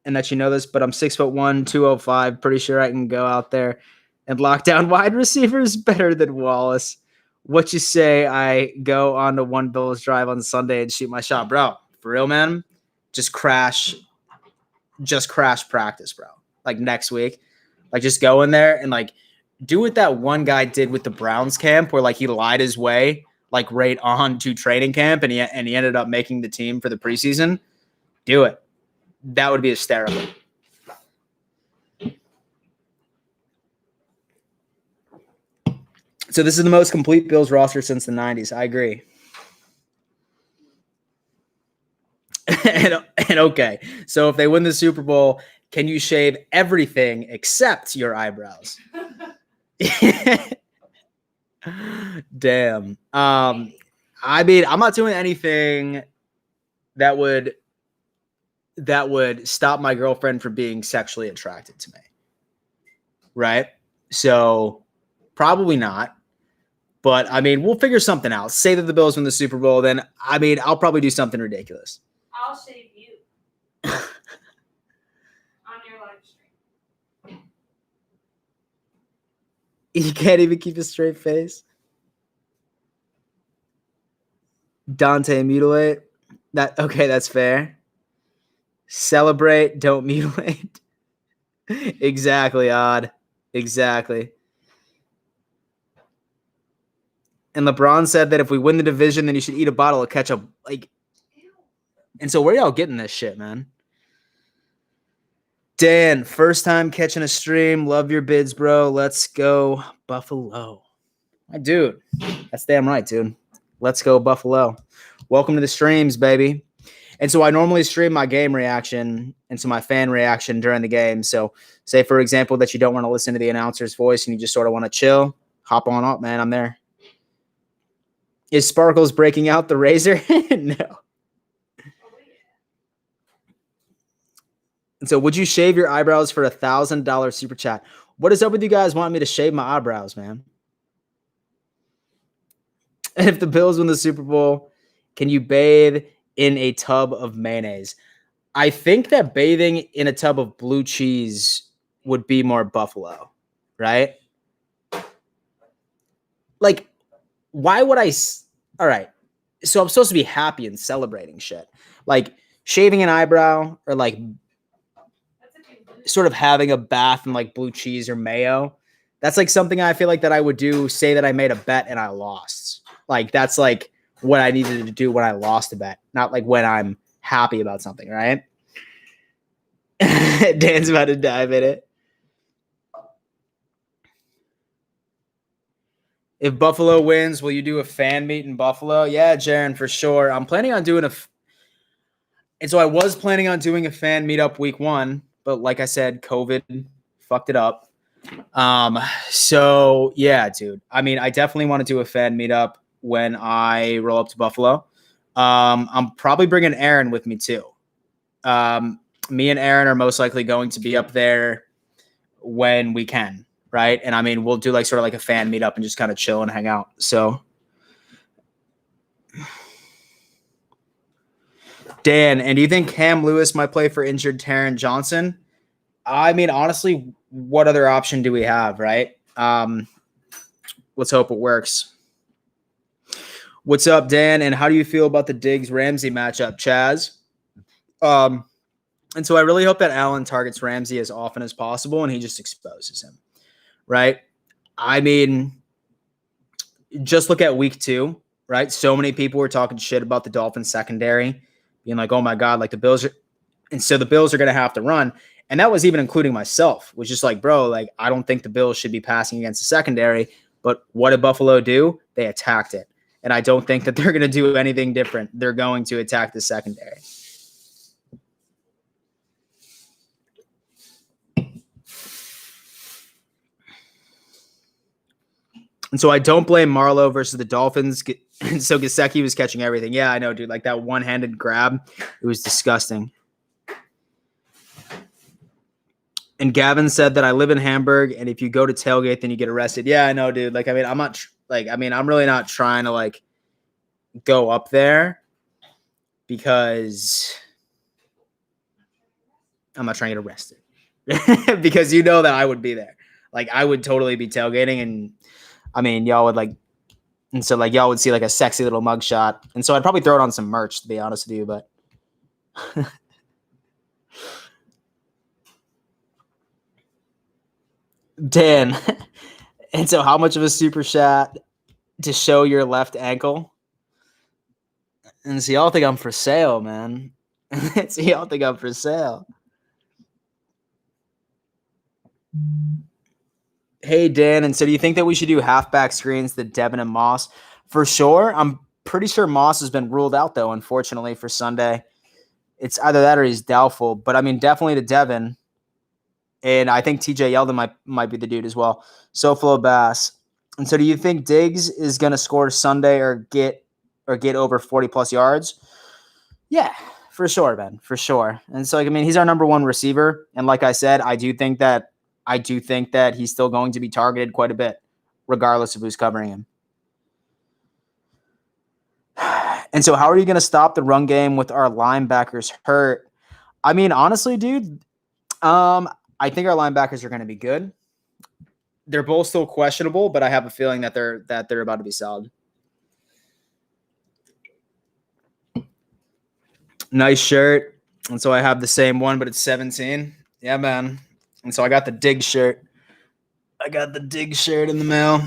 and that you know this, but I'm 6'1", 205. Pretty sure I can go out there and lock down wide receivers better than Wallace. What you say? I go on to one Bills drive on Sunday and shoot my shot, bro. For real, man. Just crash practice, bro. Like next week, like just go in there and like do what that one guy did with the Browns camp, where like he lied his way like right on to training camp, and he ended up making the team for the preseason. Do it. That would be hysterical. So this is the most complete Bills roster since the 90s. I agree. and okay, so if they win the Super Bowl, can you shave everything except your eyebrows? Damn. I mean, I'm not doing anything that would stop my girlfriend from being sexually attracted to me. Right? So probably not. But I mean, we'll figure something out. Say that the Bills win the Super Bowl, then I mean, I'll probably do something ridiculous. I'll shave you on your live stream. You can't even keep a straight face. Dante mutilate. That's fair. Celebrate, don't mutilate. Exactly, Odd. Exactly. And LeBron said that if we win the division, then you should eat a bottle of ketchup. Like, and so where y'all getting this shit, man? Dan, first time catching a stream. Love your bids, bro. Let's go Buffalo. My dude. That's damn right, dude. Let's go Buffalo. Welcome to the streams, baby. And so I normally stream my game reaction and so my fan reaction during the game. So say, for example, that you don't want to listen to the announcer's voice and you just sort of want to chill. Hop on up, man. I'm there. Is Sparkles breaking out the razor? No. And so would you shave your eyebrows for $1,000 super chat? What is up with you guys wanting me to shave my eyebrows, man? And if the Bills win the Super Bowl, can you bathe in a tub of mayonnaise? I think that bathing in a tub of blue cheese would be more Buffalo, right? Like, why would I? All right. So I'm supposed to be happy and celebrating shit. Like shaving an eyebrow or like sort of having a bath in like blue cheese or mayo. That's like something I feel like that I would do. Say that I made a bet and I lost. Like that's like what I needed to do when I lost a bet, not like when I'm happy about something, right? Dan's about to dive in it. If Buffalo wins, will you do a fan meet in Buffalo? Yeah, Jaron, for sure. I'm planning on doing and so I was planning on doing a fan meetup week 1, but like I said, COVID fucked it up. So yeah, dude. I mean, I definitely want to do a fan meetup when I roll up to Buffalo. I'm probably bringing Aaron with me too. Me and Aaron are most likely going to be up there when we can. Right. And I mean, we'll do like sort of like a fan meetup and just kind of chill and hang out. So Dan, and do you think Cam Lewis might play for injured Taron Johnson? I mean, honestly, what other option do we have? Right. Let's hope it works. What's up, Dan? And how do you feel about the Diggs Ramsey matchup, Chaz? And so I really hope that Allen targets Ramsey as often as possible and he just exposes him. Right? I mean, just look at week 2, right? So many people were talking shit about the Dolphins secondary being like, oh my God, like the Bills are, and so the Bills are going to have to run. And that was even including myself, was just like, bro, like, I don't think the Bills should be passing against the secondary. But what did Buffalo do? They attacked it. And I don't think that they're going to do anything different. They're going to attack the secondary. And so I don't blame Marlowe versus the Dolphins. So Gesicki was catching everything. Yeah, I know, dude. Like that one-handed grab, it was disgusting. And Gavin said that I live in Hamburg, and if you go to tailgate, then you get arrested. Yeah, I know, dude. Like, I mean, I'm not I'm really not trying to like go up there because I'm not trying to get arrested because you know that I would be there. Like, I would totally be tailgating, and I mean, y'all would like, and so like y'all would see like a sexy little mugshot, and so I'd probably throw it on some merch, to be honest with you, but. Dan, and so how much of a super shot to show your left ankle? And so y'all think I'm for sale, man. So y'all think I'm for sale. Hey, Dan, and so do you think that we should do halfback screens to Devin and Moss? For sure. I'm pretty sure Moss has been ruled out, though, unfortunately, for Sunday. It's either that or he's doubtful. But, I mean, definitely to Devin. And I think TJ Yeldon might be the dude as well. SoFlo Bass. And so do you think Diggs is going to score Sunday or get over 40-plus yards? Yeah, for sure, Ben, for sure. And so, like, I mean, he's our number one receiver. And like I said, I do think that he's still going to be targeted quite a bit, regardless of who's covering him. And so how are you going to stop the run game with our linebackers hurt? I mean, honestly, dude, I think our linebackers are going to be good. They're both still questionable, but I have a feeling that they're about to be solid. Nice shirt. And so I have the same one, but it's 17. Yeah, man. And so I got the Dig shirt. I got the Dig shirt in the mail.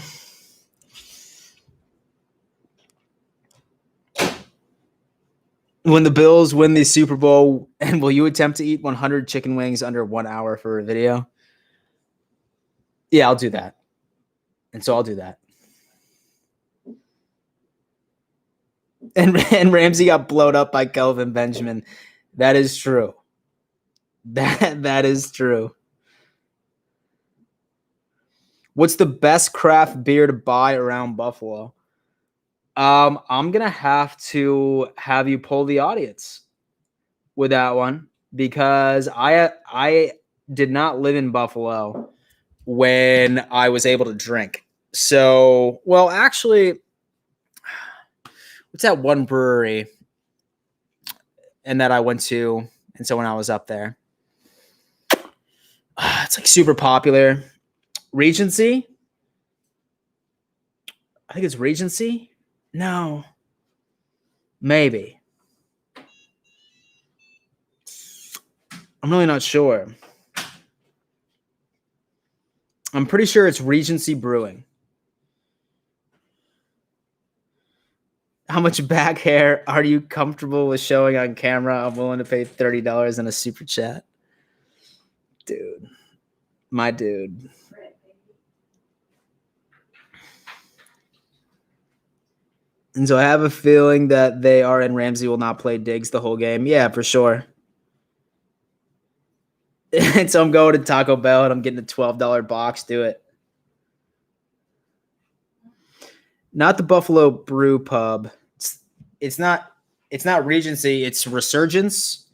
When the Bills win the Super Bowl, and will you attempt to eat 100 chicken wings under 1 hour for a video? Yeah, I'll do that. And so I'll do that. And Ramsey got blowed up by Kelvin Benjamin. That is true. That is true. What's the best craft beer to buy around Buffalo? I'm gonna have you poll the audience with that one because I did not live in Buffalo when I was able to drink. So, well, actually, what's that one brewery and that I went to? And so when I was up there, it's like super popular. Regency? I think it's Regency. No. Maybe. I'm really not sure. I'm pretty sure it's Regency Brewing. How much back hair are you comfortable with showing on camera? I'm willing to pay $30 in a super chat. Dude. My dude. And so I have a feeling that they are and Ramsey will not play Diggs the whole game. Yeah, for sure. And so I'm going to Taco Bell and I'm getting a $12 box. Do it. Not the Buffalo Brew Pub. It's not Regency. It's Resurgence.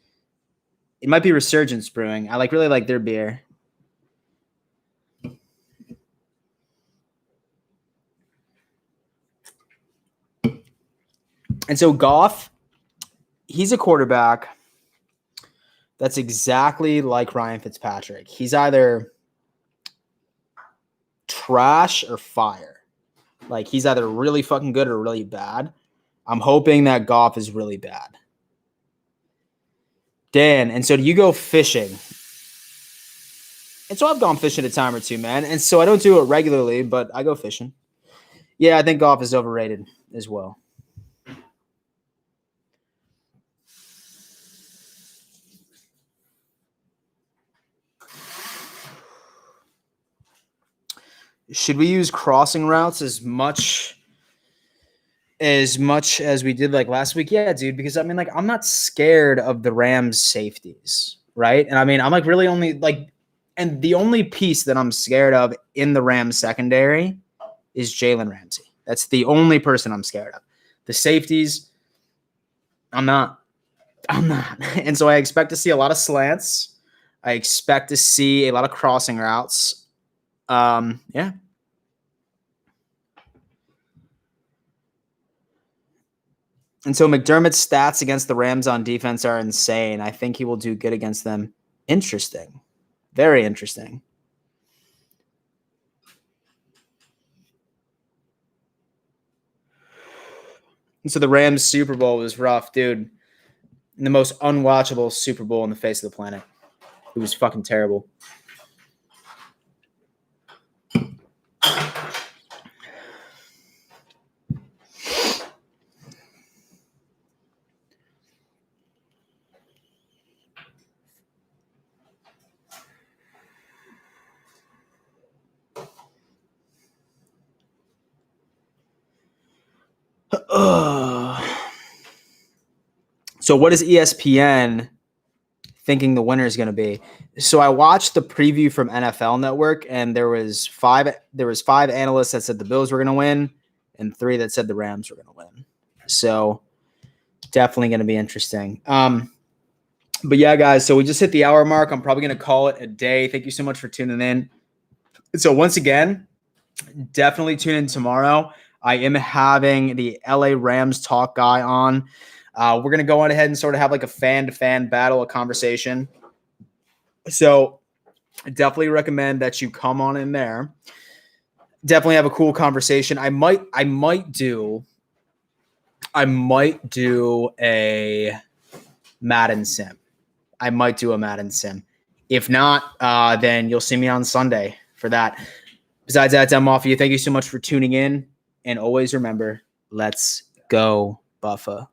It might be Resurgence Brewing. I really like their beer. And so Goff, he's a quarterback that's exactly like Ryan Fitzpatrick. He's either trash or fire. Like, he's either really fucking good or really bad. I'm hoping that Goff is really bad. Dan, and so do you go fishing? And so I've gone fishing a time or two, man. And so I don't do it regularly, but I go fishing. Yeah, I think Goff is overrated as well. Should we use crossing routes as much as we did like last week? Yeah, dude, because I mean, like, I'm not scared of the Rams safeties, right? And I mean, I'm like really only like, and the only piece that I'm scared of in the Rams secondary is Jalen Ramsey. That's the only person I'm scared of. The safeties, I'm not. And so I expect to see a lot of slants. I expect to see a lot of crossing routes. Yeah. And so McDermott's stats against the Rams on defense are insane. I think he will do good against them. Interesting. Very interesting. And so the Rams Super Bowl was rough, dude. The most unwatchable Super Bowl on the face of the planet. It was fucking terrible. So what is ESPN thinking the winner is going to be? So I watched the preview from NFL Network, and there was five analysts that said the Bills were going to win, and 3 that said the Rams were going to win. So definitely going to be interesting. But yeah, guys, so we just hit the hour mark. I'm probably going to call it a day. Thank you so much for tuning in. So once again, definitely tune in tomorrow. I am having the LA Rams talk guy on. We're going to go on ahead and sort of have like a fan-to-fan battle, a conversation. So I definitely recommend that you come on in there. Definitely have a cool conversation. I might do a Madden sim. I might do a Madden sim. If not, then you'll see me on Sunday for that. Besides that, I'm off of you. Thank you so much for tuning in. And always remember, let's go Buffalo.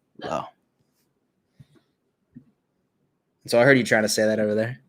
So I heard you trying to say that over there.